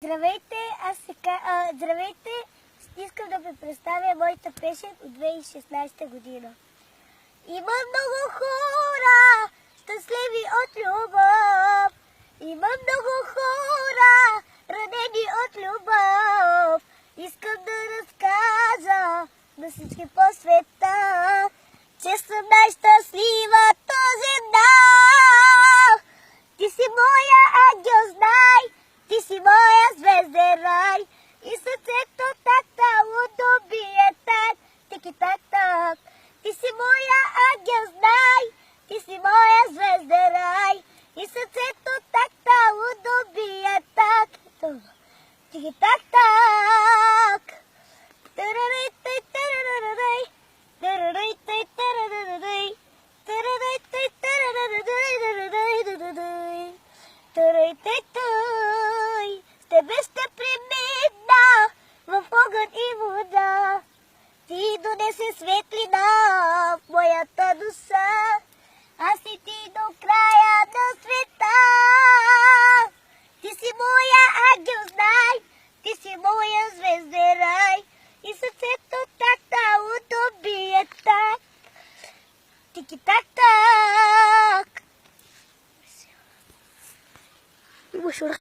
Здравейте, здравейте! Искам да ви представя моята песен от 2016 година. Има много хора, щастливи от любов. Има много хора, родени от любов. Искам да разказа на всички по света, че съм най-щастлива този ден. Ти си моя ангел, знай, ти си моя звезден рай. И сърцето так-так бие так, тики-так-так. Ти си моя ангел, знай, ти си моя звезден рай. И сърцето так-так бие так, тики-так-так. С тебе ще премина в огън и вода. Ти донесе светлина в моята душа. Аз и ти до края на света. Ти си моя ангел, знай, ти си моя звезден рай. И сърцето так-так бие так, тики-так.